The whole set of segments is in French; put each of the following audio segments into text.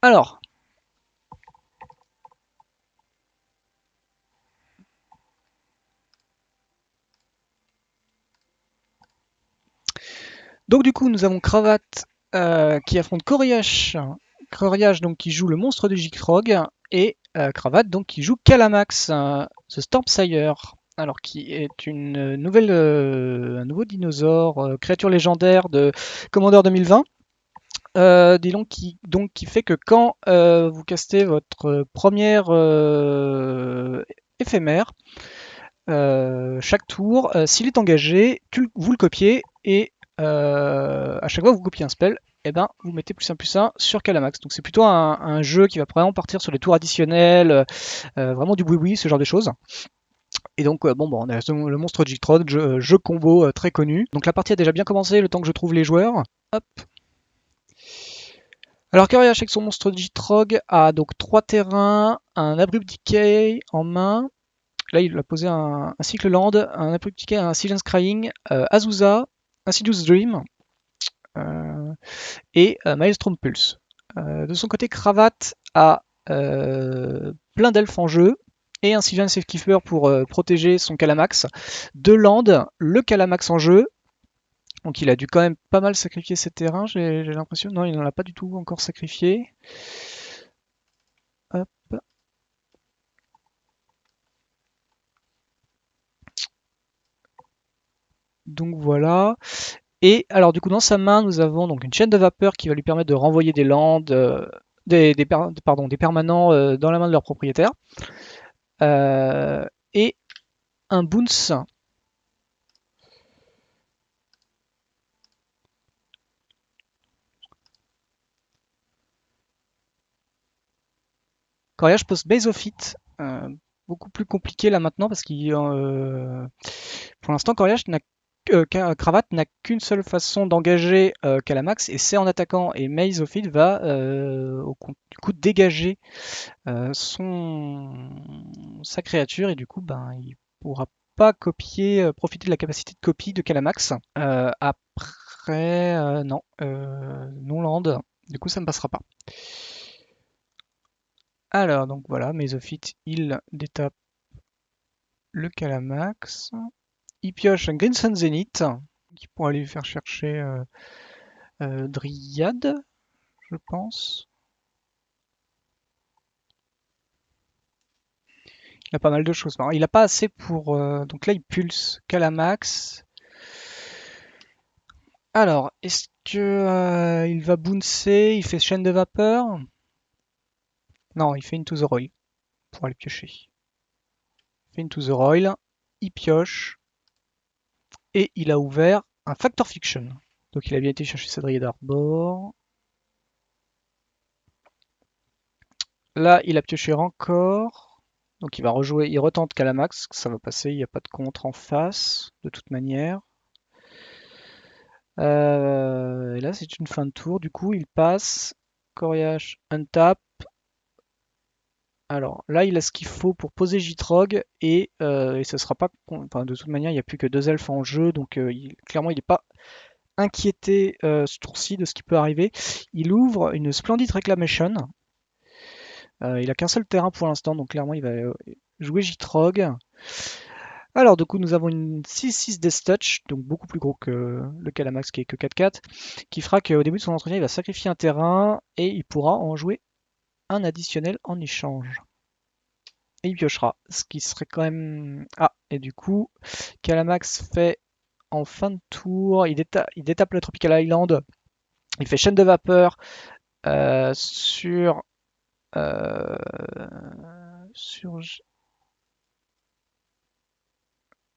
Alors, donc du coup, nous avons Cravate qui affronte Coriache. Coriache donc qui joue le monstre de Jigfrog et Cravate donc qui joue Calamax, The Stormsire. Alors qui est une nouvelle, un nouveau dinosaure, créature légendaire de Commander 2020. Dis donc qui fait que quand vous castez votre première éphémère, chaque tour, s'il est engagé, vous le copiez et à chaque fois que vous copiez un spell, et ben, vous mettez plus un sur Calamax. Donc c'est plutôt un jeu qui va vraiment partir sur les tours additionnels, vraiment du boui-boui, ce genre de choses. Et donc bon, on a le monstre Jigtrog, jeu combo très connu. Donc la partie a déjà bien commencé, le temps que je trouve les joueurs. Hop. Alors Coriace avec son monstre Jigtrog a donc 3 terrains, un Abrupt Decay en main. Là, il a posé un cycle land, un Abrupt Decay, un Silence Crying, Azusa, Insidious Dream et Maelstrom Pulse. De son côté, Cravate a plein d'elfes en jeu et un Sylvan Safekeeper pour protéger son Calamax. 2 landes, le Calamax en jeu. Donc il a dû quand même pas mal sacrifier ses terrains, j'ai l'impression. Non, il n'en a pas du tout encore sacrifié. Hop. Donc voilà. Et alors du coup dans sa main nous avons donc une chaîne de vapeur qui va lui permettre de renvoyer des landes, des permanents dans la main de leur propriétaire. Et un bounce. Coriace pose Base of It, beaucoup plus compliqué là maintenant parce qu'il pour l'instant Coriace Cravate n'a qu'une seule façon d'engager Calamax et c'est en attaquant et Maze of It va du coup dégager sa créature et du coup il pourra pas copier, profiter de la capacité de copie de Calamax. Après non, non land, du coup ça ne passera pas. Alors donc voilà, Mesophyte, il détape le Calamax. Il pioche un Crimson Zenith qui pourra lui faire chercher Dryade, je pense. Il a pas mal de choses. Il n'a pas assez pour. Donc là, il pulse Calamax. Alors, est-ce que il va bouncer? Il fait chaîne de vapeur? Non, il fait Into the Roil pour aller piocher. Il fait Into the Roil, il pioche et il a ouvert un Factor Fiction. Donc il a bien été chercher sa Dryade Arbor. Là, il a pioché encore. Donc il va rejouer, il retente Calamax, ça va passer, il n'y a pas de contre en face, de toute manière. Et là, c'est une fin de tour, du coup, il passe. Coriace, untap. Alors là, il a ce qu'il faut pour poser Jitrog et ça sera pas. Enfin, de toute manière, il n'y a plus que 2 elfes en jeu, donc clairement, il n'est pas inquiété ce tour-ci de ce qui peut arriver. Il ouvre une Splendid Reclamation. Il a qu'un seul terrain pour l'instant, donc clairement, il va jouer Jitrog. Alors, du coup, nous avons une 6-6 Death Touch, donc beaucoup plus gros que le Calamax qui est que 4-4, qui fera qu'au début de son entretien, il va sacrifier un terrain et il pourra en jouer un additionnel en échange. Et il piochera, ce qui serait quand même. Ah, et du coup, Calamax fait en fin de tour, il détape le Tropical Island, il fait chaîne de vapeur sur. euh, sur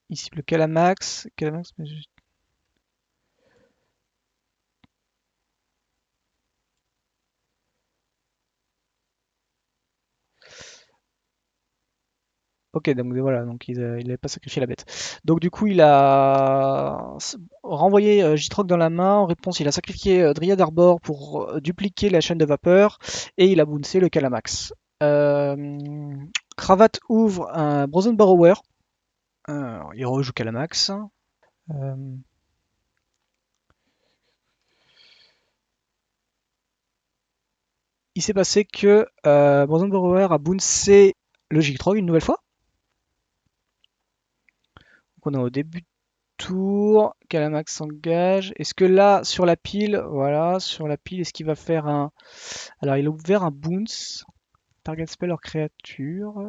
ici le Calamax. Calamax, mais ok, donc voilà, donc il n'avait pas sacrifié la bête. Donc du coup, il a renvoyé Jitrog dans la main. En réponse, il a sacrifié Dryad Arbor pour dupliquer la chaîne de vapeur et il a bouncé le Calamax. Euh, Cravate ouvre un Brazen Borrower. Il rejoue Calamax. Euh, il s'est passé que Brazen Borrower a bouncé le Gitrog une nouvelle fois. Donc on est au début de tour, Kalamax s'engage. Est-ce que là, sur la pile, voilà, sur la pile, est-ce qu'il va faire un... Alors il a ouvert un bounce, target spell hors créature.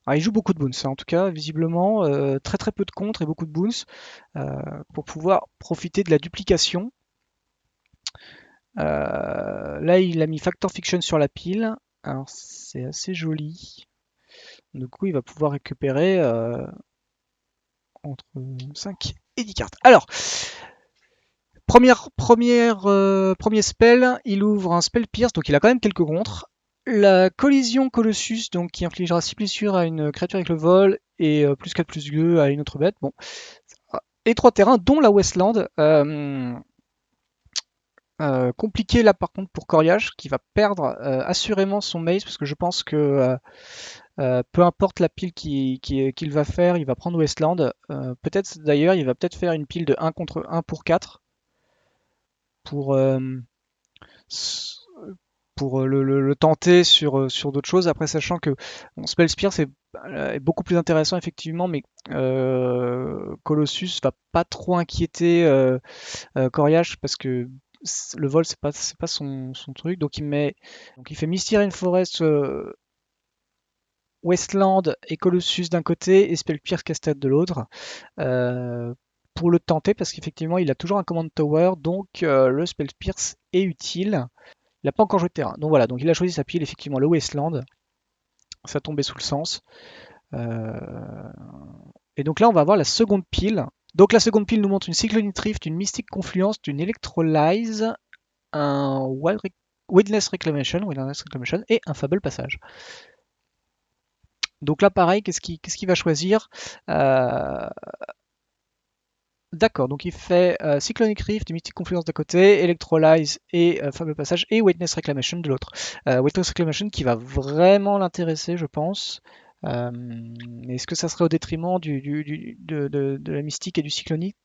Alors, il joue beaucoup de bounce, hein, en tout cas, visiblement, très très peu de contre et beaucoup de bounce pour pouvoir profiter de la duplication. Là, il a mis Factor Fiction sur la pile. Alors, c'est assez joli. Du coup, il va pouvoir récupérer entre 5 et 10 cartes. Alors, premier spell, il ouvre un spell pierce, donc il a quand même quelques contres. La collision Colossus, donc qui infligera 6 blessures à une créature avec le vol et plus 4 plus 2 à une autre bête. Bon. Et 3 terrains, dont la Westland. Compliqué là par contre pour Coriage qui va perdre assurément son maze parce que je pense que peu importe la pile qu'il va faire, il va prendre Westland. Peut-être d'ailleurs il va peut-être faire une pile de 1 contre 1 pour 4 pour, le tenter sur d'autres choses. Après sachant que bon, Spell Spear est beaucoup plus intéressant effectivement, mais Colossus va pas trop inquiéter Coriage parce que le vol c'est pas son truc, donc il fait Misty Rainforest, Westland et Colossus d'un côté et Spellpierce Cascade de l'autre pour le tenter parce qu'effectivement il a toujours un command tower, donc le Spellpierce est utile. Il n'a pas encore joué de terrain, donc voilà, donc il a choisi sa pile effectivement le Westland, ça tombait sous le sens. Et donc là on va avoir la seconde pile. Donc la seconde pile nous montre une Cyclonic Rift, une Mystic Confluence, une Electrolyze, un Wilderness Reclamation et un Fable Passage. Donc là pareil, qu'est-ce qu'il va choisir D'accord, donc il fait Cyclonic Rift, Mystic Confluence d'un côté, Electrolyze et Fable Passage, et Witness Reclamation de l'autre. Witness Reclamation qui va vraiment l'intéresser, je pense. Est-ce que ça serait au détriment de la Mystique et du Cyclonic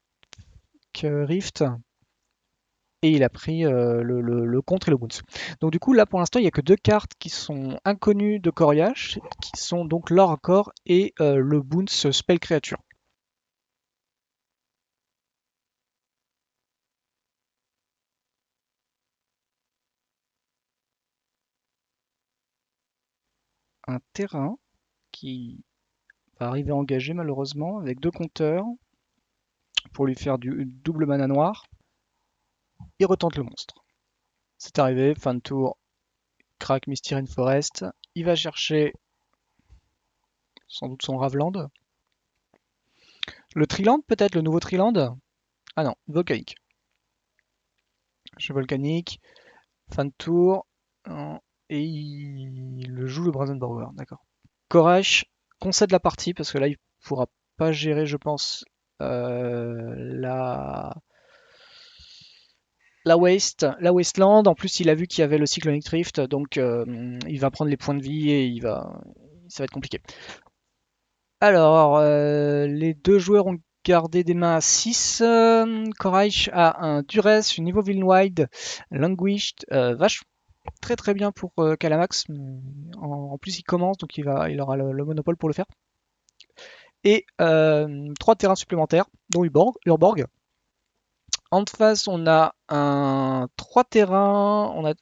Rift? Et il a pris le contre et le bounce. Donc du coup là pour l'instant il n'y a que 2 cartes qui sont inconnues de Coriace, qui sont donc l'Oracore et le bounce Spell Créature. Un terrain qui va arriver engagé malheureusement avec 2 compteurs pour lui faire du double mana noir. Il retente le monstre. C'est arrivé, fin de tour, crack Misty Rainforest. Il va chercher sans doute son Raveland. Le Triland peut-être, le nouveau Triland. Ah non, Volcanique. Jeu Volcanique, fin de tour. Et il joue le Brazen Borrower, d'accord. Koresh concède la partie parce que là il pourra pas gérer, je pense, la Wasteland. En plus, il a vu qu'il y avait le Cyclonic Rift, donc il va prendre les points de vie et ça va être compliqué. Alors, les deux joueurs ont gardé des mains à 6. Coraich a un Duress, une Evil Wide, Languished, vache très très bien pour Kalamax. En plus, il commence, donc il aura le monopole pour le faire. Et 3 terrains supplémentaires, dont Urborg. En face, on a 3 terrains, on a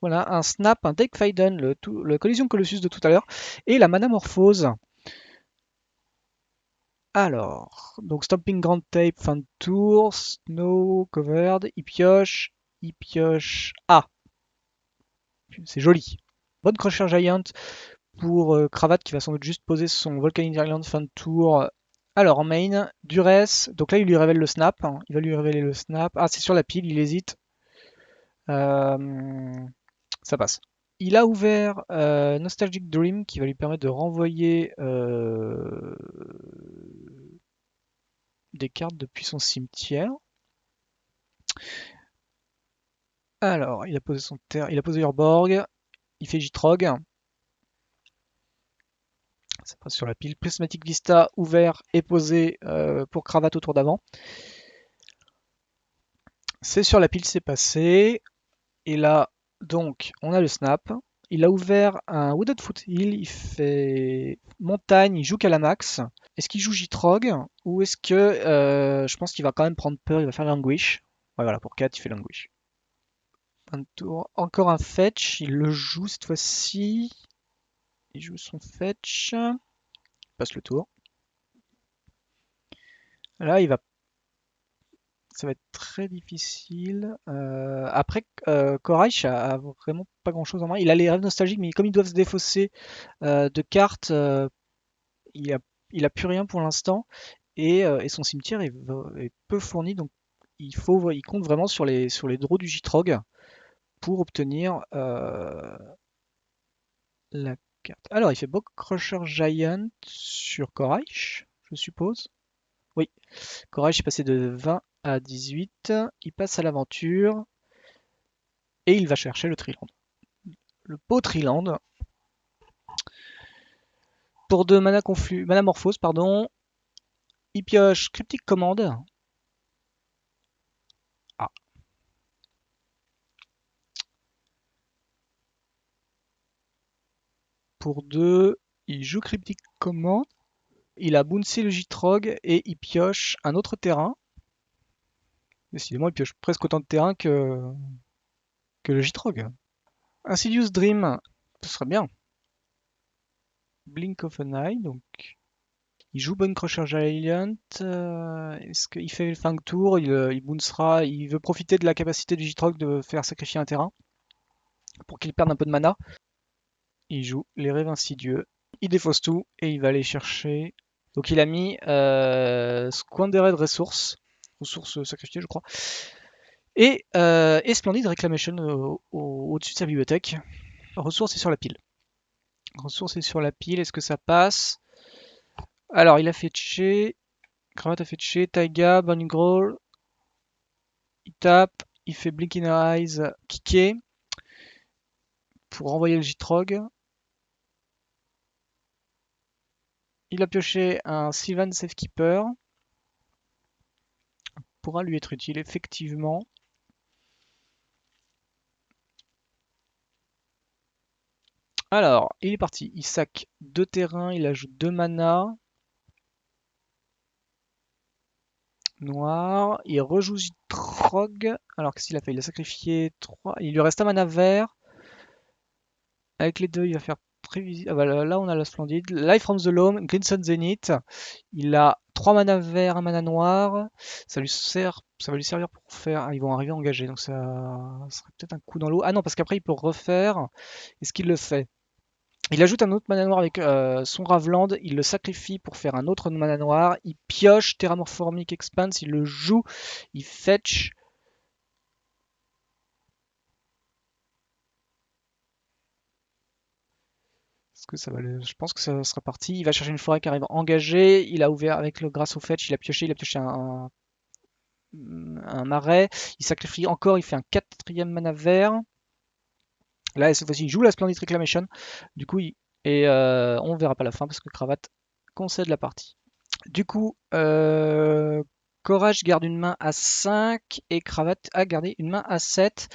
voilà, un Snap, un Deck Faiden, le Collision Colossus de tout à l'heure, et la Manamorphose. Alors, donc Stomping Grand Tape, fin de tour, Snow Covered, il pioche. Ah, c'est joli. Bonne Crusher Giant pour Cravate qui va sans doute juste poser son Volcanic Island fin de tour. Alors en main, Duress, donc là il lui révèle le snap, hein. Il va lui révéler le snap. Ah c'est sur la pile, il hésite. Ça passe. Il a ouvert Nostalgic Dream qui va lui permettre de renvoyer des cartes depuis son cimetière. Alors, il a posé il a posé Urborg, il fait Jitrog. Ça passe sur la pile. Prismatic Vista ouvert et posé pour Cravate au tour d'avant. C'est sur la pile, c'est passé. Et là, Donc, on a le snap. Il a ouvert un Wooded Foothill, il fait montagne, il joue Calamax. Est-ce qu'il joue Jitrog ou est-ce que je pense qu'il va quand même prendre peur, il va faire Languish. Ouais, voilà, pour 4, il fait Languish. Un tour. Encore un fetch, il le joue cette fois-ci. Il joue son fetch. Il passe le tour. Là, ça va être très difficile. Après, Koraich a vraiment pas grand-chose en main. Il a les rêves nostalgiques, mais comme ils doivent se défausser de cartes, il a, il a plus rien pour l'instant. Et son cimetière est peu fourni, donc il compte vraiment sur les draws du Jitrog pour obtenir la carte. Alors, il fait Bog Crusher Giant sur Koraich, je suppose. Oui, Koraich est passé de 20 à 18. Il passe à l'aventure et il va chercher le Triland. Le beau Triland. Pour 2 mana morphose, pardon. Il pioche Cryptic Command. Ah. Pour 2, il joue Cryptic Command. Il a bouncé le Jitrog et il pioche un autre terrain. Décidément, il pioche presque autant de terrain que le Jitrog. Insidious Dream, ce serait bien. Blink of an Eye, donc il joue Bone Crusher Giant. Est-ce qu'il fait le fin tour, il bouncera, il veut profiter de la capacité du Jitrog de faire sacrifier un terrain pour qu'il perde un peu de mana. Il joue les rêves insidieux. Il défausse tout et il va aller chercher. Donc il a mis Squandered ressources sacrifiées, je crois. Et Splendid Reclamation au-dessus de sa bibliothèque. Ressources est sur la pile. Ressources est sur la pile, est-ce que ça passe? Alors il a fetché. Cravate a fetché. Taiga, Burning Growl. Il tape. Il fait Blinking Eyes, kické. Pour renvoyer le Jitrog. Il a pioché un Sylvan Safekeeper. Pourra lui être utile, effectivement. Alors, il est parti. Il sac 2 terrains, il ajoute 2 mana. Noir. Il rejoue Jitrog. Alors, qu'est-ce qu'il a fait? Il a sacrifié 3. Il lui reste un mana vert. Avec les deux, il va faire prévisible. Ah bah là, on a la Splendide. Life from the Loam, Crimson Zenith. Il a 3 mana verts, 1 mana noir. Ça va lui servir pour faire. Ah, ils vont arriver engagés, donc ça serait peut-être un coup dans l'eau. Ah non, parce qu'après, il peut refaire. Est-ce qu'il le fait? Il ajoute un autre mana noir avec son Raveland, il le sacrifie pour faire un autre mana noir, il pioche Terramorphomic Expanse, il le joue, il fetch. Est-ce que ça va Je pense que ça sera parti. Il va chercher une forêt qui arrive engagée, il a ouvert avec le grâce au fetch, il a pioché un marais, il sacrifie encore, il fait un quatrième mana vert. Là, cette fois-ci, il joue la Splendid Reclamation. Du coup, on verra pas la fin parce que Cravate concède la partie. Du coup, Courage garde une main à 5 et Cravate a gardé une main à 7.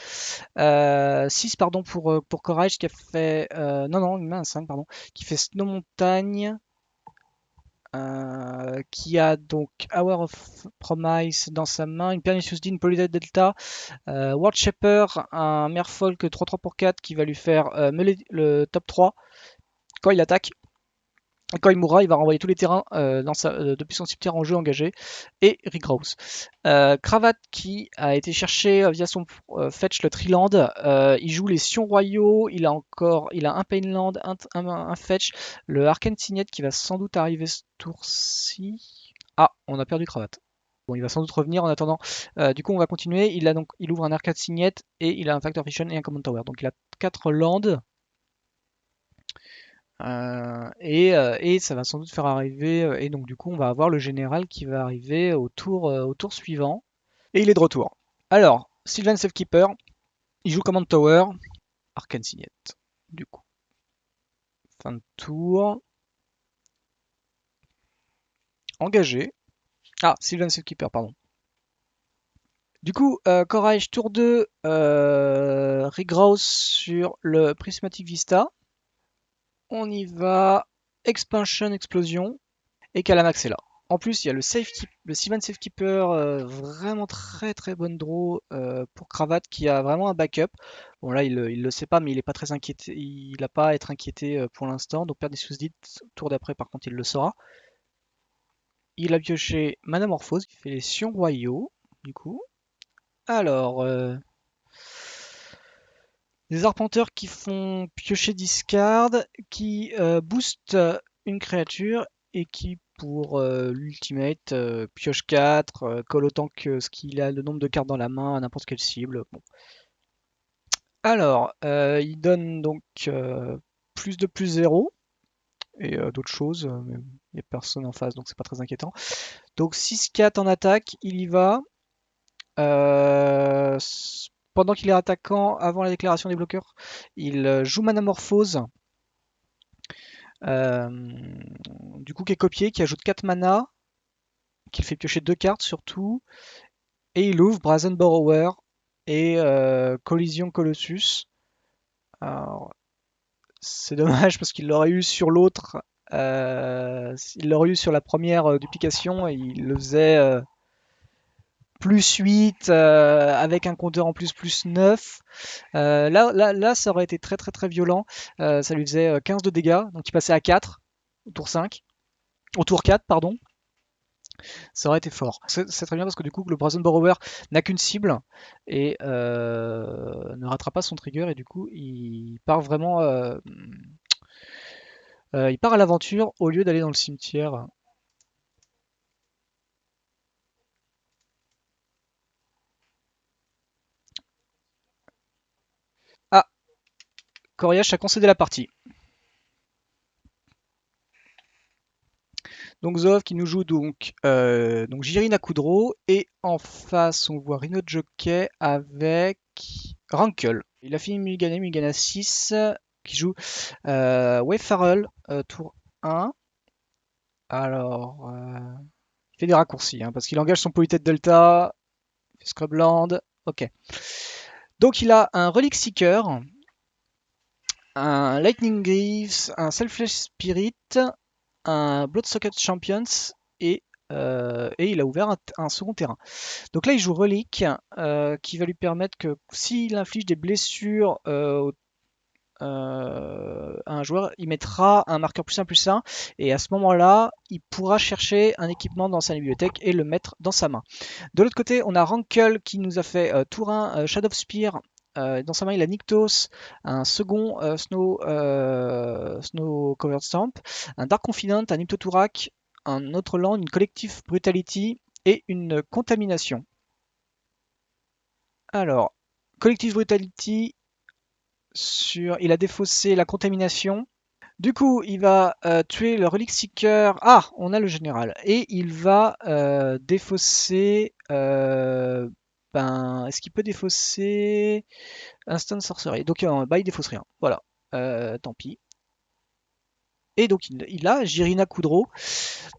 6 pardon pour Courage qui a fait... non, non, une main à 5 pardon. Qui fait Snow Montagne. Qui a donc Hour of Promise dans sa main, une Pernicious Dean, Polydate Delta, World Shaper, un Merfolk 3-3 pour 4 qui va lui faire meuler le top 3 quand il attaque. Quand il mourra, il va renvoyer tous les terrains depuis son cimetière en jeu engagé. Et Rick Rose. Cravate qui a été cherché via son fetch le Triland. Il joue les Sions Royaux. Il a un Painland, un fetch. Le Arcane Signet qui va sans doute arriver ce tour-ci. Ah, on a perdu Cravate. Bon, il va sans doute revenir en attendant. Du coup, on va continuer. Il ouvre un Arcane Signet et il a un Factor Vision et un Command Tower. Donc il a 4 lands. Et ça va sans doute faire arriver. Et donc, du coup, on va avoir le général qui va arriver au tour suivant. Et il est de retour. Alors, Sylvan Safekeeper, il joue Command Tower, Arcane Signet. Du coup, fin de tour. Engagé. Ah, Sylvan Safekeeper, pardon. Du coup, Courage tour 2, Regrowth sur le Prismatic Vista. On y va, Expansion Explosion et Calamax est là. En plus, il y a le Sylvan Safekeeper, vraiment très très bonne draw pour Cravate qui a vraiment un backup. Bon là, il le sait pas, mais il est pas très inquiété. Il n'a pas à être inquiété pour l'instant. Donc Pernicious Dit, tour d'après, par contre, il le saura. Il a pioché Manamorphose qui fait les Sions Royaux, du coup. Alors, des arpenteurs qui font piocher discard, qui boostent une créature et qui pour l'ultimate pioche 4, colle autant que ce qu'il a le nombre de cartes dans la main à n'importe quelle cible. Bon. Alors, il donne donc plus de plus 0 et d'autres choses, mais il n'y a personne en face donc c'est pas très inquiétant. Donc 6-4 en attaque, il y va. Euh, Pendant qu'il est attaquant, avant la déclaration des bloqueurs, il joue Manamorphose, euh, du coup qui est copié, qui ajoute 4 mana, qui fait piocher 2 cartes surtout, et il ouvre Brazen Borrower et Collision Colossus. Alors, c'est dommage parce qu'il l'aurait eu sur l'autre, il l'aurait eu sur la première duplication et il le faisait plus 8 avec un compteur en plus 9. Là, ça aurait été très très très violent. Ça lui faisait 15 de dégâts, donc il passait à 4 au tour 5. Au tour 4, pardon. Ça aurait été fort. C'est très bien parce que du coup, le Brazen Borrower n'a qu'une cible et ne rattrape pas son trigger et du coup, il part vraiment. Il part à l'aventure au lieu d'aller dans le cimetière. Ah, Coriache a concédé la partie. Donc Zov qui nous joue donc Jirin Akudro et en face on voit Rhino Jockey avec Rankle. Il a fini Mulligana 6 qui joue Wayfarrell tour 1. Alors il fait des raccourcis hein, parce qu'il engage son Polytech Delta, Scrubland, ok. Donc il a un Relic Seeker, un Lightning Greaves, un Selfless Spirit, un Bloodsocket Champions et il a ouvert un second terrain. Donc là, il joue Relique qui va lui permettre que s'il inflige des blessures à un joueur, il mettra un marqueur +1/+1 et à ce moment-là, il pourra chercher un équipement dans sa bibliothèque et le mettre dans sa main. De l'autre côté, on a Rankle qui nous a fait tour 1 Shadow Spear. Dans sa main, il a Nykthos, un second Snow Covered Stamp, un Dark Confident, un Hypnoturak, un autre land, une Collective Brutality et une Contamination. Alors, Collective Brutality, il a défaussé la Contamination. Du coup, il va tuer le Relic Seeker. Ah, on a le général. Et il va défausser. Est-ce qu'il peut défausser Instant Sorcery? Donc, bah, il défausse rien. Voilà. Tant pis. Et donc, il a Jirina Kudro.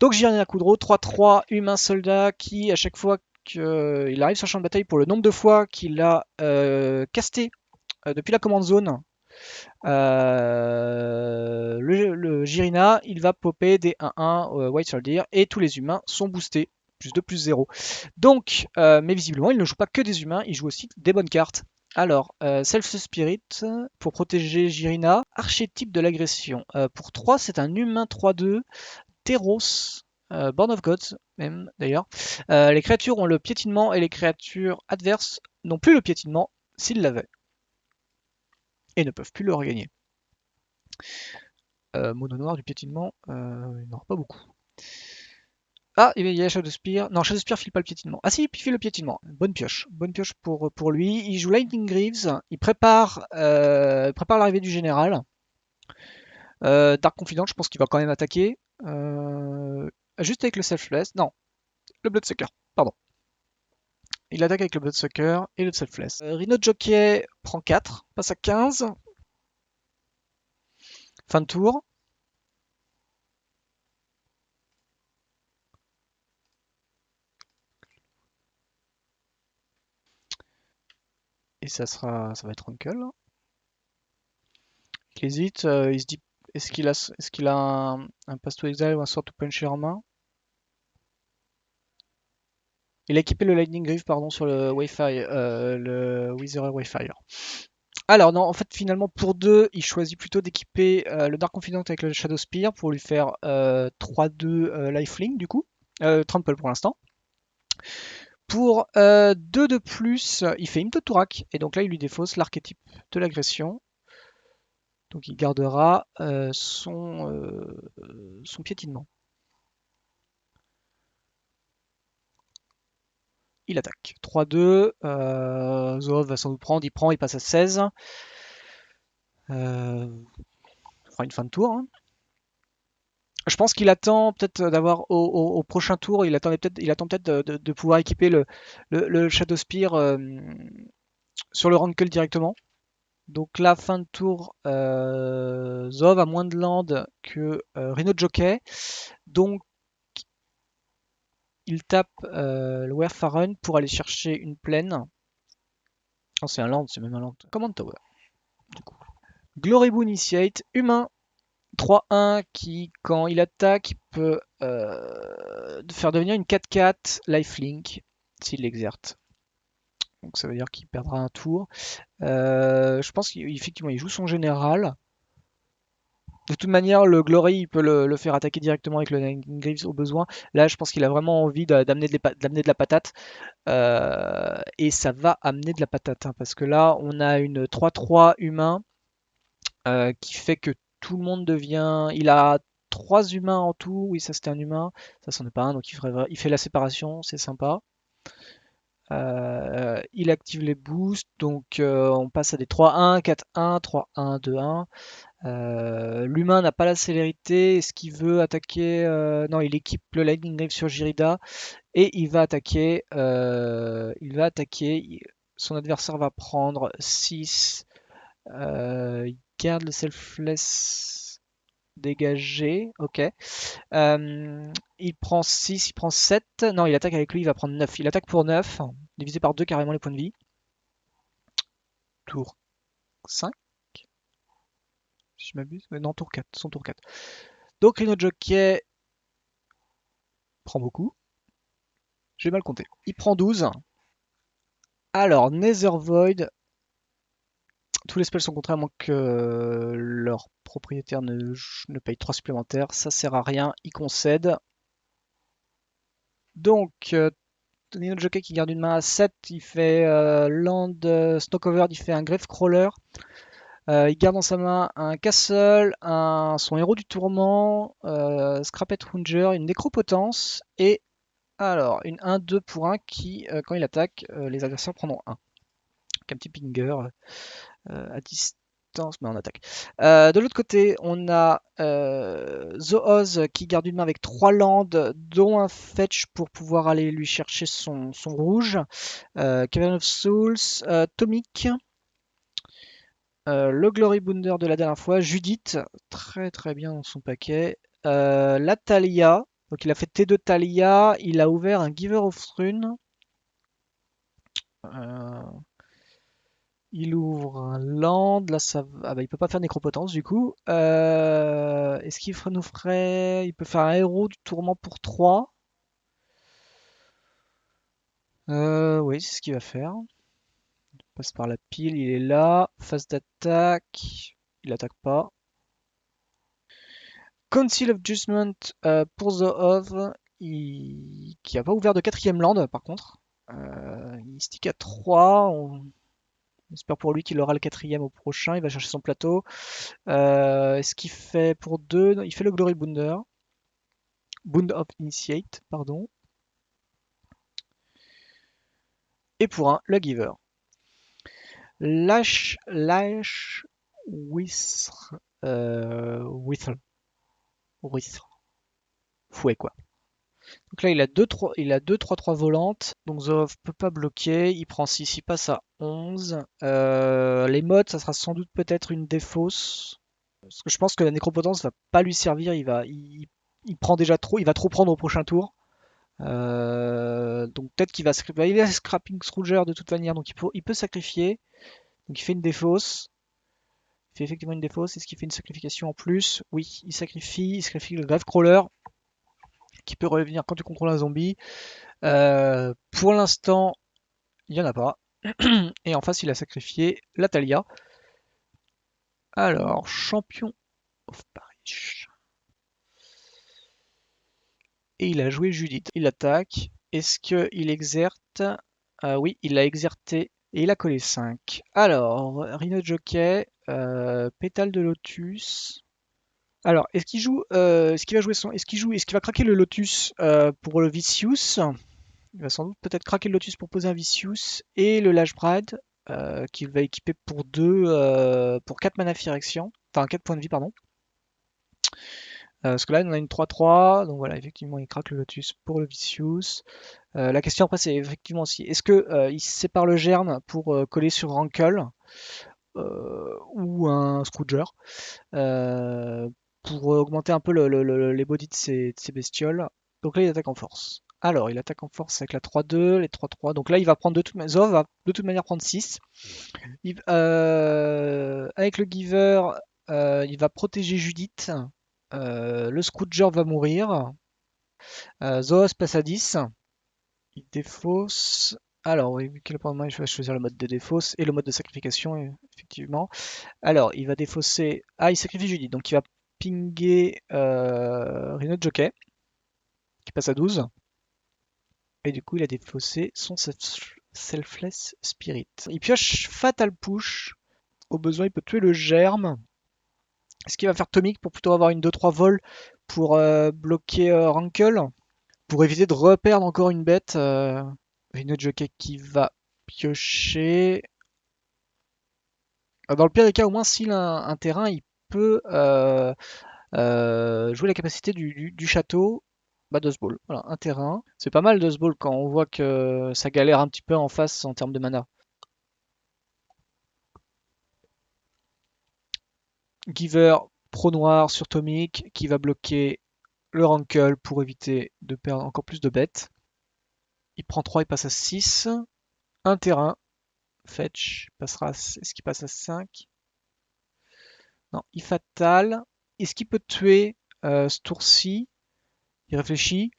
Donc, Jirina Kudro, 3-3, humain soldat, qui, à chaque fois qu'il arrive sur le champ de bataille, pour le nombre de fois qu'il a casté depuis la commande zone, le Jirina, il va popper des 1-1 White Soldier et tous les humains sont boostés, plus 2, plus 0. Donc, mais visiblement, il ne joue pas que des humains, il joue aussi des bonnes cartes. Alors, Self Spirit pour protéger Jirina, archétype de l'agression. Pour 3, c'est un humain 3-2, Teros, Born of Gods, même d'ailleurs. Les créatures ont le piétinement et les créatures adverses n'ont plus le piétinement s'ils l'avaient et ne peuvent plus le regagner. Mono noir du piétinement, il n'y en aura pas beaucoup. Ah, il y a Shadowspear. Non, Shadowspear file pas le piétinement. Ah si, il file le piétinement. Bonne pioche. Bonne pioche pour lui. Il joue Lightning Greaves. Il prépare l'arrivée du général. Dark Confident, je pense qu'il va quand même attaquer. Juste avec le Selfless. Non, le Bloodsucker. Pardon. Il attaque avec le Bloodsucker et le Selfless. Rhino Jockey prend 4, passe à 15. Fin de tour. Et ça va être Uncle. Il hésite, il se dit est-ce qu'il a un Pass to Exile ou un Sword to Puncher en main? Il a équipé le Lightning Greave pardon sur le Wayfire, le Witherer Wayfire. Alors non, en fait finalement pour 2, il choisit plutôt d'équiper le Dark Confidant avec le Shadow Spear pour lui faire 3-2 lifelink du coup. Trample pour l'instant. Pour 2 de plus, il fait Hymn to Turak, et donc là il lui défausse l'archétype de l'agression. Donc il gardera son piétinement. Il attaque. 3-2, Zov va sans doute prendre, il prend, il passe à 16. On fera une fin de tour. Hein. Je pense qu'il attend peut-être d'avoir au prochain tour, il attend peut-être de pouvoir équiper le Shadow Spear sur le Rankle directement. Donc la fin de tour, Zov a moins de land que Rhino Jockey. Donc il tape le Werfaren pour aller chercher une plaine. Oh, c'est un land, c'est même un land. Command Tower, du coup. Glory Boon Initiate, humain, 3-1 qui, quand il attaque, peut faire devenir une 4-4 lifelink s'il l'exerte. Donc ça veut dire qu'il perdra un tour. Je pense qu'effectivement il joue son général. De toute manière, le Glory, il peut le faire attaquer directement avec le Lightning Greaves au besoin. Là, je pense qu'il a vraiment envie d'amener de la patate. Et ça va amener de la patate. Hein, parce que là, on a une 3-3 humain qui fait que tout le monde devient... Il a 3 humains en tout. Oui, ça c'était un humain. Ça, c'en est pas un. Donc il fait la séparation. C'est sympa. Il active les boosts. Donc on passe à des 3-1, 4-1, 3-1, 2-1. L'humain n'a pas la célérité. Est-ce qu'il veut attaquer Non, il équipe le Lightning Greave sur Jirida et il va attaquer. Son adversaire va prendre 6. Il garde le selfless dégagé. Ok. Il prend 6, il prend 7. Non, il attaque avec lui, il va prendre 9. Il attaque pour 9. Divisé par 2 carrément les points de vie. Tour 5. Si je m'abuse. Non, tour 4. Son tour 4. Donc Rhino Jockey prend beaucoup. J'ai mal compté. Il prend 12. Alors, Nether Void. Tous les spells sont contraires à moins que leur propriétaire ne paye 3 supplémentaires. Ça sert à rien, il concède. Donc, Rhino Jockey qui garde une main à 7, il fait Land Snowcovered, il fait un Grave Crawler. Il garde dans sa main un Castle, son Héros du Tourment, Scrapet Ranger, une Nécropotence et alors une 1-2 pour 1 qui, quand il attaque, les adversaires prendront 1. Donc un petit pinger à distance, mais en attaque. De l'autre côté, on a Zooz qui garde une main avec 3 landes, dont un fetch pour pouvoir aller lui chercher son rouge. Cavern of Souls, Tomic. Le Glory Bounder de la dernière fois, Judith, très très bien dans son paquet. La Thalia, donc il a fait T2 Thalia, il a ouvert un Giver of Rune. Il ouvre un land, là ça ah bah il peut pas faire Nécropotence du coup. Est-ce qu'il nous ferait... Il peut faire un héros du tourment pour 3. Oui, c'est ce qu'il va faire. Il passe par la pile, il est là. Phase d'attaque. Il attaque pas. Council of Judgment pour The Of, qui a pas ouvert de 4ème land par contre. Il stick à 3. On espère pour lui qu'il aura le 4ème au prochain. Il va chercher son plateau. Est-ce qu'il fait pour 2? Il fait le Glory Bounder. Bound of Initiate, pardon. Et pour 1, le Giver. Lâche Whistle. Fouet quoi. Donc là il a 2-3-3 volantes. Donc Zov peut pas bloquer. Il prend 6, il passe à 11. Les modes, ça sera sans doute peut-être une défausse. Parce que je pense que la nécropotence va pas lui servir. Il prend déjà trop, il va trop prendre au prochain tour. Donc peut-être qu'il va sacrifier. Il a Scrapping Scrooger de toute manière, donc il peut sacrifier. Donc il fait une défausse. Il fait effectivement une défausse. Est-ce qu'il fait une sacrification en plus? Oui, il sacrifie le Gravecrawler, qui peut revenir quand tu contrôles un zombie. Pour l'instant, il n'y en a pas. Et en face, il a sacrifié la Talia. Alors, champion of Paris. Et il a joué Judith. Il attaque. Est-ce qu'il exerte? Oui, il l'a exerté. Et il a collé 5. Alors, Rhino Jockey, Pétale de Lotus. Alors, est-ce qu'il va jouer est-ce qu'il va craquer le Lotus pour le Vicious? Il va sans doute peut-être craquer le Lotus pour poser un Vicious et le Lâche Brad qu'il va équiper pour 4 mana Phyrexian, enfin 4 points de vie, pardon. Parce que là, on a une 3-3, donc voilà, effectivement, il craque le Lotus pour le Vicious. La question après, c'est effectivement aussi, est-ce que il sépare le Germe pour coller sur Rankle ou un Scrooger pour augmenter un peu les bodies de ces bestioles. Donc là, il attaque en force. Alors, il attaque en force avec la 3-2, les 3-3. Donc là, il va prendre Zov va de toute manière prendre 6. Avec le Giver, il va protéger Judith. Le Scrooger va mourir. Zoos passe à 10. Il défausse. Alors, oui, vu qu'il a pas de main, il va choisir le mode de défausse et le mode de sacrification, effectivement. Alors, il va défausser. Ah, il sacrifie Judith. Donc, il va pinguer Rhino Jockey, qui passe à 12. Et du coup, il a défaussé son Selfless Spirit. Il pioche Fatal Push. Au besoin, il peut tuer le germe. Est-ce qu'il va faire Tomic pour plutôt avoir une 2-3 vol pour bloquer Rankle? Pour éviter de reperdre encore une bête. Rhino Jockey qui va piocher. Dans le pire des cas, au moins, s'il a un terrain, il peut jouer la capacité du château. Bah, Dust Ball. Voilà, un terrain. C'est pas mal Dust Ball quand on voit que ça galère un petit peu en face en termes de mana. Giver, pro noir sur Tomic, qui va bloquer le Rankle pour éviter de perdre encore plus de bêtes. Il prend 3, il passe à 6. Un terrain. Fetch passera. Est-ce qu'il passe à 5? Non, il fatal. Est-ce qu'il peut tuer ce tour-ci? Il réfléchit.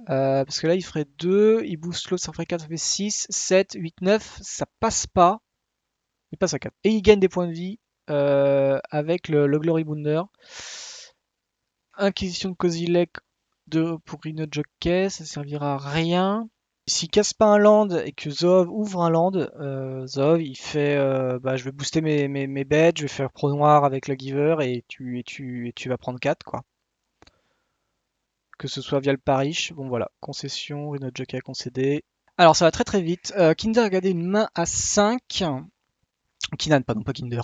Parce que là, il ferait 2, il booste l'autre, ça ferait 4, ça fait 6, 7, 8, 9, ça passe pas. Il passe à 4. Et il gagne des points de vie avec le Glory Bounder. Inquisition de Kozilek pour Rhino Jockey, ça servira à rien. S'il casse pas un land et que Zov ouvre un land, Zov il fait bah, je vais booster mes bêtes, je vais faire pro noir avec le giver et tu vas prendre 4 quoi. Que ce soit via le parish, bon voilà, concession, Rhino Jockey a concédé. Alors ça va très très vite. Kinder a gardé une main à 5. Kinan, pardon, pas Kinder.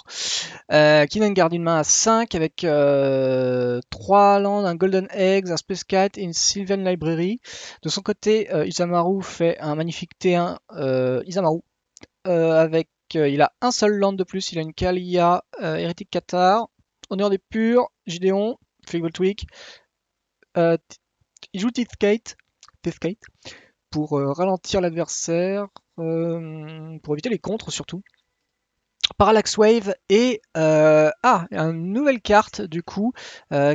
Kinan garde une main à 5 avec 3 landes, un Golden Eggs, un Space Cat et une Sylvan Library. De son côté, Isamaru fait un magnifique T1 Isamaru avec il a un seul land de plus, il a une Kalia Hérétique Qatar, Honneur des Purs, Gideon, Fable Tweak. Il joue Teethgate pour ralentir l'adversaire, pour éviter les contres surtout. Parallax Wave et une nouvelle carte du coup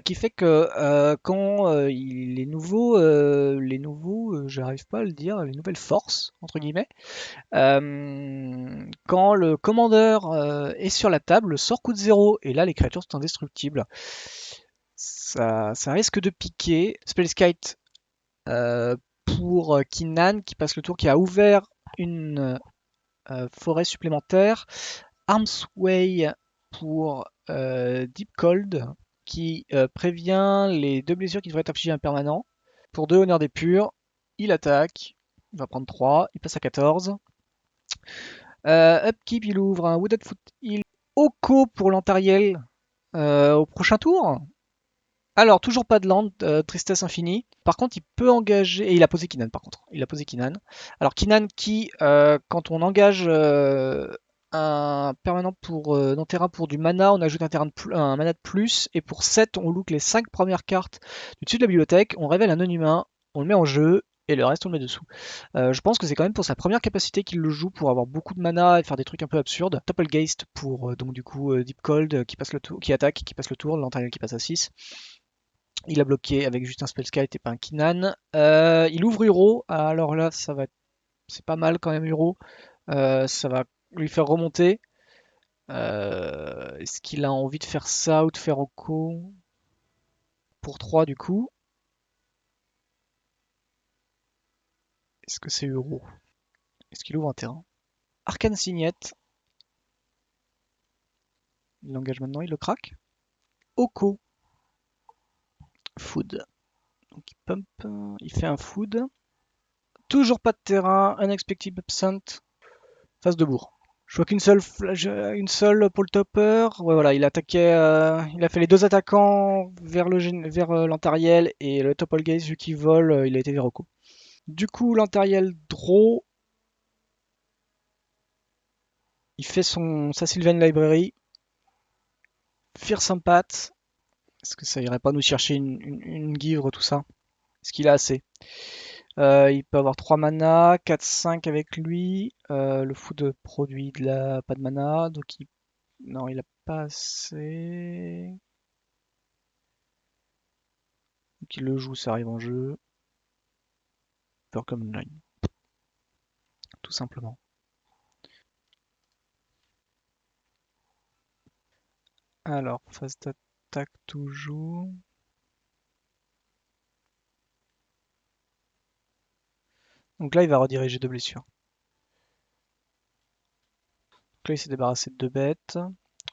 qui fait que quand les nouveaux, j'arrive pas à le dire, les nouvelles forces entre guillemets, quand le commandeur est sur la table, le sort coûte 0 et là les créatures sont indestructibles. Ça risque de piquer. Spellskite pour Kinnan qui passe le tour, qui a ouvert une forêt supplémentaire. Armsway pour Deep Cold qui prévient les 2 blessures qui devraient être infligées impermanent. Pour 2 honneurs des purs, il attaque, il va prendre 3, il passe à 14. Upkeep, il ouvre un Wooded Foot Hill. Oko pour l'Antariel au prochain tour. Alors, toujours pas de land, tristesse infinie. Par contre, il peut engager. Et il a posé Kinan, par contre. Il a posé Kinan. Alors, Kinan qui, quand on engage un permanent pour non-terrain pour du mana, on ajoute un mana de plus. Et pour 7, on look les 5 premières cartes du dessus de la bibliothèque. On révèle un non-humain. On le met en jeu. et le reste on le met dessous. Je pense que c'est quand même pour sa première capacité qu'il le joue pour avoir beaucoup de mana et faire des trucs un peu absurdes. Topplegeist pour donc du coup Deep Cold qui passe le tour, qui attaque, qui passe le tour, l'Antariel qui passe à 6. Il a bloqué avec juste un Spellskite et pas un Kinan. Il ouvre Uro, alors là c'est pas mal quand même Uro. Ça va lui faire remonter. Est-ce qu'il a envie de faire ça ou de faire Oko pour 3 du coup? Est-ce que c'est Uro? Est-ce qu'il ouvre un terrain? Arcane Signette. Il l'engage maintenant, il le craque. Oko. Food. Donc il pump, il fait un food. Toujours pas de terrain, unexpected absent. Face de bourre. Je vois qu'une seule, une seule pour le topper. Ouais, voilà, il attaquait, il a fait les deux attaquants vers vers l'Antariel et le topple gaze vu qu'il vole, il a été vers Oko. Du coup, l'Antariel draw, il fait sa Sylvan Library, Fierce Impact. Est-ce que ça irait pas nous chercher une guivre, tout ça? Est-ce qu'il a assez? Il peut avoir 3 mana, 4-5 avec lui. Le food produit pas de mana, donc non, il a pas assez. Donc il le joue, ça arrive en jeu. Peur comme online, tout simplement. Alors, phase d'attaque toujours. Donc là, il va rediriger deux blessures. Donc là, il s'est débarrassé de deux bêtes.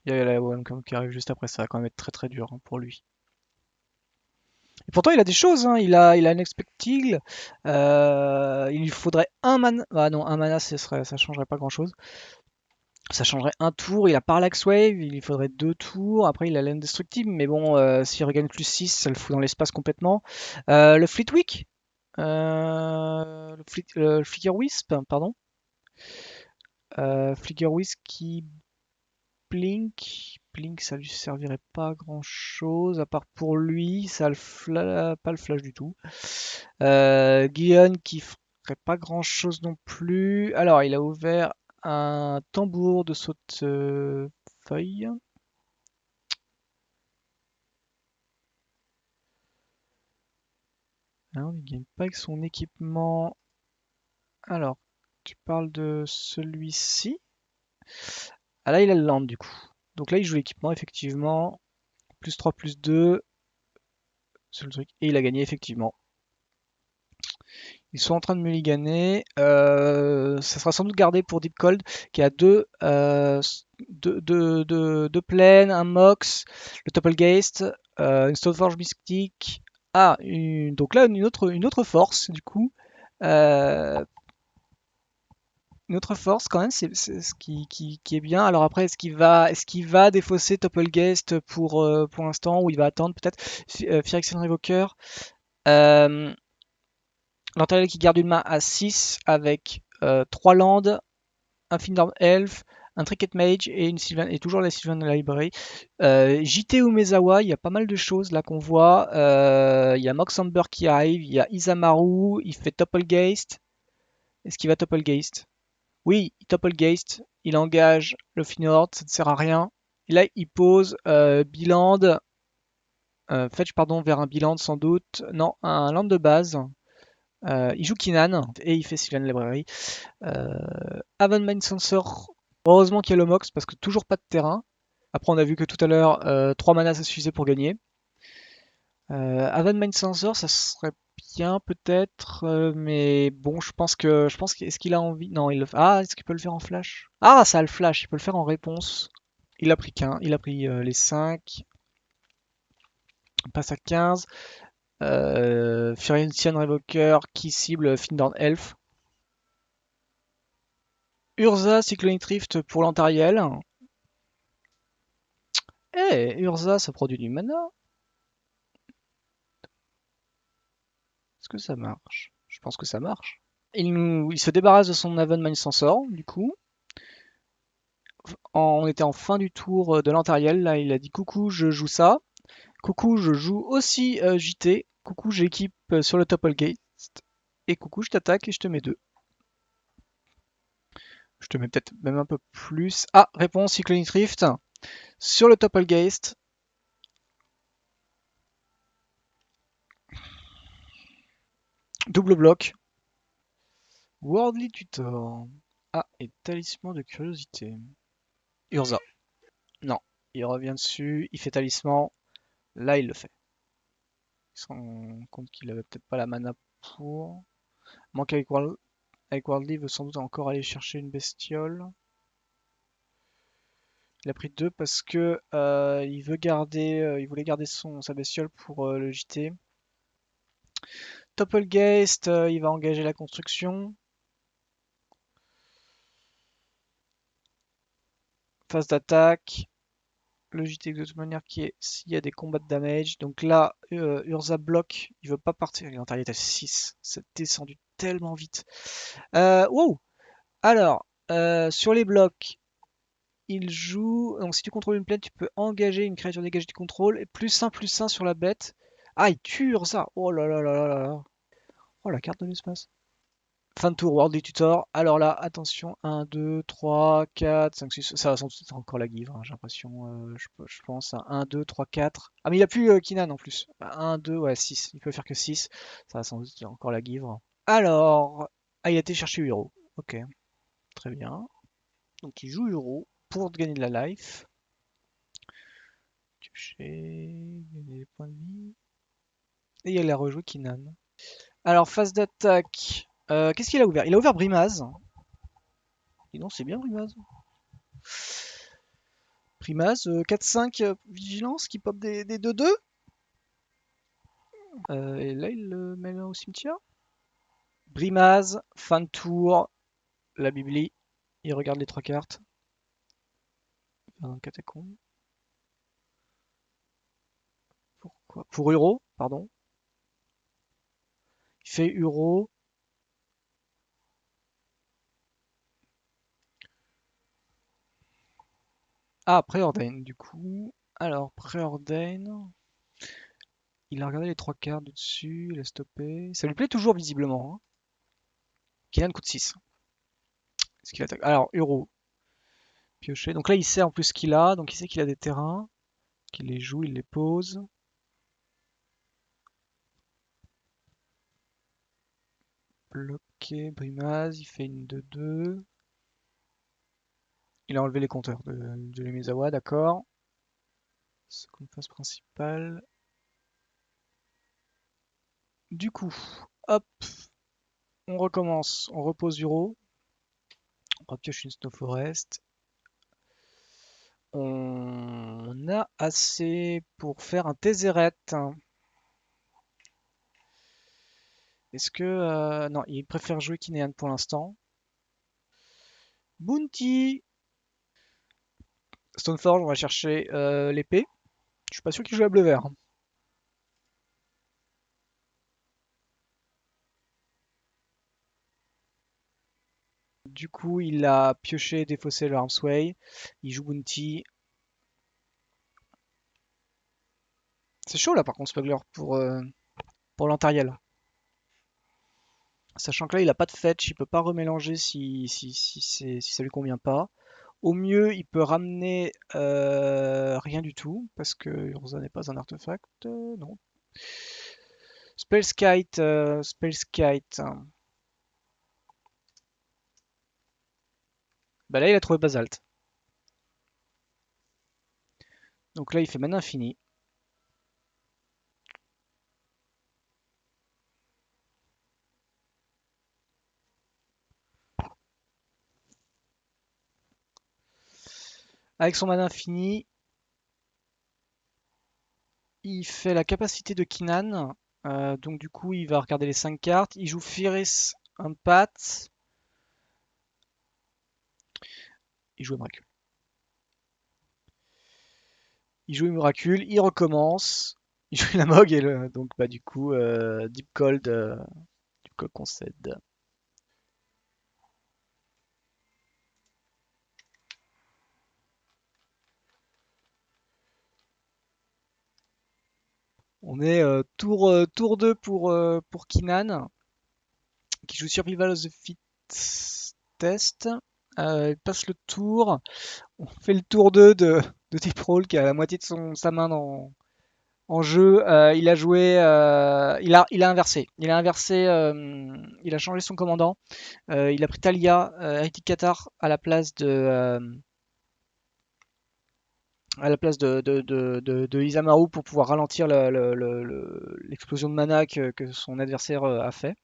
Il y a la Welcome qui arrive juste après, ça va quand même être très très dur hein, pour lui. Et pourtant, il a des choses, hein. Il a un expectil. Il lui faudrait un mana. Ah non, un mana, ça changerait pas grand chose. Ça changerait un tour. Il a Parallax Wave, il lui faudrait deux tours. Après, il a l'indestructible, mais bon, s'il regagne plus 6, ça le fout dans l'espace complètement. Le Fleetwick, le Flicker Wisp, pardon. Flicker Wisp qui Blink. Blink, ça lui servirait pas à grand chose, à part pour lui, ça pas le flash du tout. Guion qui ferait pas grand chose non plus. Alors, il a ouvert un tambour de saute feuille. Non, il gagne pas avec son équipement. Alors, tu parles de celui-ci. Ah là, il a le land du coup. Donc là, il joue l'équipement, effectivement. Plus 3, plus 2. C'est le truc. Et il a gagné, effectivement. Ils sont en train de mulliganer. Ça sera sans doute gardé pour Deep Cold, qui a deux plaines, un Mox, le Topplegeist, une Stoneforge Mystique. Ah, donc là, une autre force, du coup. Euh, une autre force, quand même, c'est ce qui est bien. Alors après, est-ce qu'il va défausser Topplegeist pour l'instant, ou il va attendre peut-être Phyrexian Revoker. Euh, L'Antariel qui garde une main à 6 avec 3 landes, un Findorn Elf, un Trinket Mage et toujours la Sylvan Library. JT Umezawa, il y a pas mal de choses là qu'on voit. Il y a Moxamber qui arrive, il y a Isamaru, il fait Topplegeist. Est-ce qu'il va Topplegeist? Oui, il Topplegeist, il engage le Finord, ça ne sert à rien. Et là, il pose Biland, Fetch pardon, vers un Biland sans doute. Non, un land de base. Il joue Kinan et il fait Sylvan Library. Mind Sensor, heureusement qu'il y a le Mox parce que toujours pas de terrain. Après, on a vu que tout à l'heure, 3 mana ça suffisait pour gagner. Mind Sensor, ça serait bien peut-être, mais bon, est-ce qu'il a envie? Non, est-ce qu'il peut le faire en flash? Ah, ça a le flash, il peut le faire en réponse. Il a pris il a pris les 5. On passe à 15. Phyrexian Revoker qui cible Findorn Elf. Urza, Cyclonic Rift pour l'Antariel. Urza, ça produit du mana. Est-ce que ça marche? Je pense que ça marche. Il se débarrasse de son Mind Sensor, du coup. On était en fin du tour de l'Antariel. Là, il a dit coucou, je joue ça. Coucou, je joue aussi JT. Coucou, j'équipe sur le Topplegate. Et coucou, je t'attaque et je te mets 2. Je te mets peut-être même un peu plus. Ah, réponse Cyclonic Rift. Sur le Topolgeist. Double bloc. Worldly Tutor. Ah, et talisman de curiosité. Urza. Non. Il revient dessus, il fait talisman. Là, il le fait. Il se rend compte qu'il avait peut-être pas la mana pour. Manque avec Worldly, il veut sans doute encore aller chercher une bestiole. Il a pris 2 parce que il voulait garder sa bestiole pour le JT. Topolgeist, il va engager la construction. Phase d'attaque. Le JT de toute manière qui est s'il y a des combats de damage. Donc là, Urza bloque. Il veut pas partir. Il est à 6. C'est descendu tellement vite. Wow. Alors, sur les blocs, il joue. Donc si tu contrôles une plaine, tu peux engager une créature dégagée du contrôle. Et plus 1 sur la bête. Ah, il tue Urza. Oh là là là là là là. Oh, la carte de l'espace. Fin de tour, Worldly Tutor. Alors là, attention, 1, 2, 3, 4, 5, 6. Ça va sans doute être encore la give, hein, j'ai l'impression. Je pense à 1, 2, 3, 4. Ah, mais il a plus Kinan en plus. 1, 2, ouais, 6. Il peut faire que 6. Ça va sans doute être encore la give. Alors, ah, il a été chercher Uro. Ok, très bien. Donc il joue Uro pour gagner de la life. Toucher, gagner des points de vie. Et il a rejoué Kinan. Alors, phase d'attaque. Qu'est-ce qu'il a ouvert? Il a ouvert Brimaz. Et non, c'est bien Brimaz. Primaz, 4-5 vigilance qui pop des 2-2. Et là, il le met au cimetière. Brimaz, fin de tour, la Bibli. Il regarde les 3 cartes. Un catacombe. Pourquoi? Pour Uro, pardon. Il fait Uro. Ah, Préordain, du coup. Alors, Préordain. Il a regardé les 3 cartes du dessus, il a stoppé. Ça lui plaît toujours, visiblement. Hein. Kylian coûte 6. Est-ce qu'il attaque? Alors, Uro. Piocher. Donc là, il sait en plus ce qu'il a. Donc il sait qu'il a des terrains. Qu'il les joue, il les pose. Bloqué, Brimaz, il fait une 2-2. Il a enlevé les compteurs de Lumizawa, d'accord. Seconde phase principale. Du coup, hop, on recommence. On repose Uro. On repioche une Snow Forest. On a assez pour faire un Tézéret. Est-ce que... non, il préfère jouer Kinean pour l'instant. Bounty. Stoneforge, on va chercher l'épée. Je suis pas sûr qu'il joue à bleu vert. Du coup, il a pioché et défaussé le Armsway. Il joue Bounty. C'est chaud là par contre, Smuggler, pour l'Antariel. Sachant que là, il a pas de fetch, il peut pas remélanger si ça lui convient pas. Au mieux, il peut ramener rien du tout, parce que Urza n'est pas un artefact. Non. Spellskite, Spellskite. Bah là, il a trouvé Basalt. Donc là, il fait mana infini. Avec son mana infini, il fait la capacité de Kinan. Donc du coup, il va regarder les 5 cartes. Il joue Firis Impact. Il joue Emrakul. Il joue Miracle, il recommence, il joue la Mog et donc bah du coup Deep Cold concède. On est tour 2 pour Kinan. qui joue Survival of the Fittest. Il passe le tour. On fait le tour 2 de Deep Roll qui a la moitié de sa main en jeu. Il a joué, il a inversé. Il a changé son commandant. Il a pris Talia, Heretic Qatar à la place de Isamaru pour pouvoir ralentir l'explosion de mana que son adversaire a fait.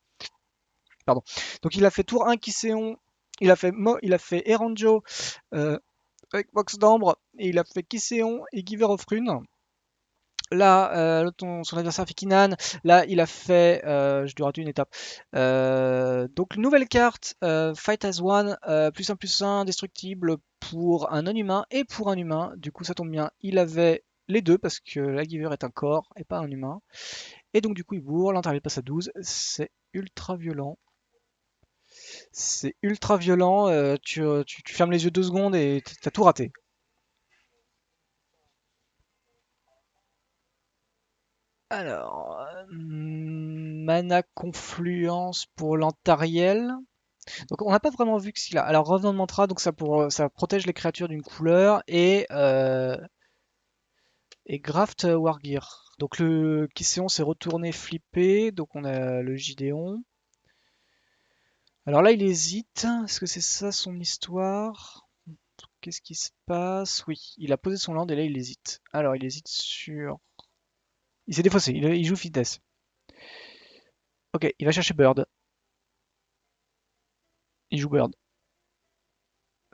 Pardon. Donc il a fait tour 1 Kiseon, il a fait Eranjo avec Vox d'Ambre, et il a fait Kiseon et Giver of Rune. Là, son adversaire a fait Kinan. Là, il a fait. Je dois rater une étape. Donc, nouvelle carte, Fight as One, +1/+1, destructible pour un non-humain et pour un humain. Du coup, ça tombe bien. Il avait les deux parce que la Giver est un corps et pas un humain. Et donc, du coup, il bourre. L'intérieur passe à 12. C'est ultra violent. C'est ultra violent. Tu fermes les yeux 2 secondes et t'as tout raté. Alors, mana confluence pour l'Antariel. Donc on n'a pas vraiment vu que s'il a. Alors revenant de mantra, donc ça protège les créatures d'une couleur et Graft Wargear. Donc le Kiseon s'est retourné flippé, donc on a le Gideon. Alors là il hésite. Est-ce que c'est ça son histoire? Qu'est-ce qui se passe? Oui, il a posé son land et là il hésite. Alors il hésite sur. Il s'est défaussé, il joue Fitness. Ok, il va chercher Bird. Il joue Bird.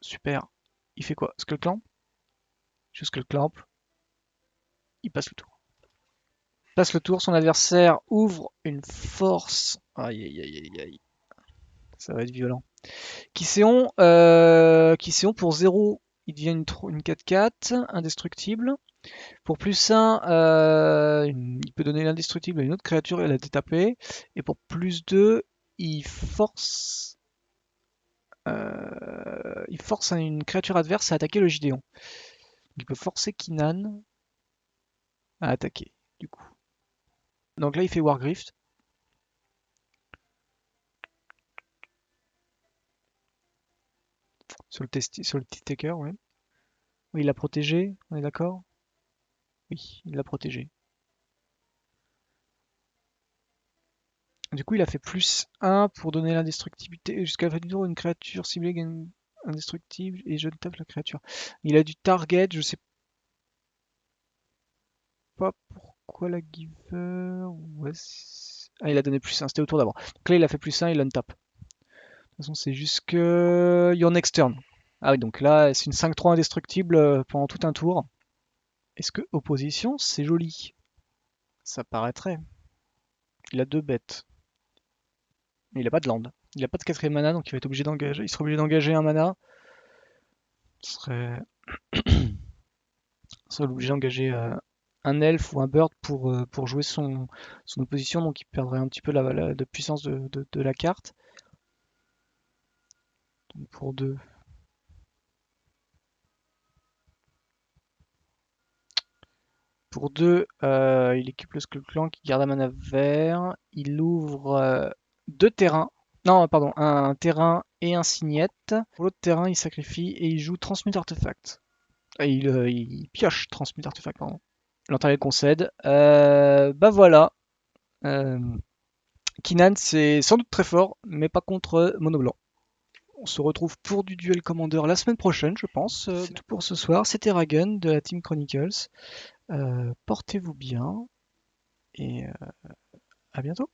Super. Il fait quoi? Skullclamp? Il joue Skullclamp. Il passe le tour. Passe le tour, son adversaire ouvre une force. Aïe aïe aïe aïe aïe. Ça va être violent. Kiseon pour 0, il devient une 4-4, indestructible. Pour +1, il peut donner l'indestructible à une autre créature et la détaper. Et pour +2, il force une créature adverse à attaquer le Gideon. Il peut forcer Kinan à attaquer, du coup. Donc là, il fait Wargrift. Sur le petit taker, ouais. Oui, il l'a protégé, on est d'accord? Oui, il l'a protégé. Du coup, il a fait +1 pour donner l'indestructibilité. Jusqu'à la fin du tour, une créature ciblée gagne indestructible et je tape la créature. Il a du target, je sais pas pourquoi la giver. Ouais, ah, il a donné +1, c'était au tour d'avant. Donc là, il a fait +1, il untape. De toute façon, c'est jusque Your Next Turn. Ah oui, donc là, c'est une 5-3 indestructible pendant tout un tour. Est-ce que opposition, c'est joli? Ça paraîtrait. Il a 2 bêtes. Mais il a pas de land. Il a pas de 4ème mana, donc il va être obligé d'engager. Il serait obligé d'engager un mana. Il serait obligé d'engager un elfe ou un bird pour jouer son opposition, donc il perdrait un petit peu de puissance de la carte. Donc pour 2. Pour 2, il équipe le Skullclank qui garde un mana vert. Il ouvre 2 terrains. Non, pardon, un terrain et un signette. Pour l'autre terrain, il sacrifie et il joue Transmute Artefact. Et il pioche Transmute Artefact, pardon. L'Antariel concède. Bah voilà. Euh, Kinan, c'est sans doute très fort, mais pas contre Mono Blanc. On se retrouve pour du duel Commander la semaine prochaine, je pense. C'est tout pour ce soir. C'était Ragun de la Team Chronicles. Portez-vous bien et à bientôt.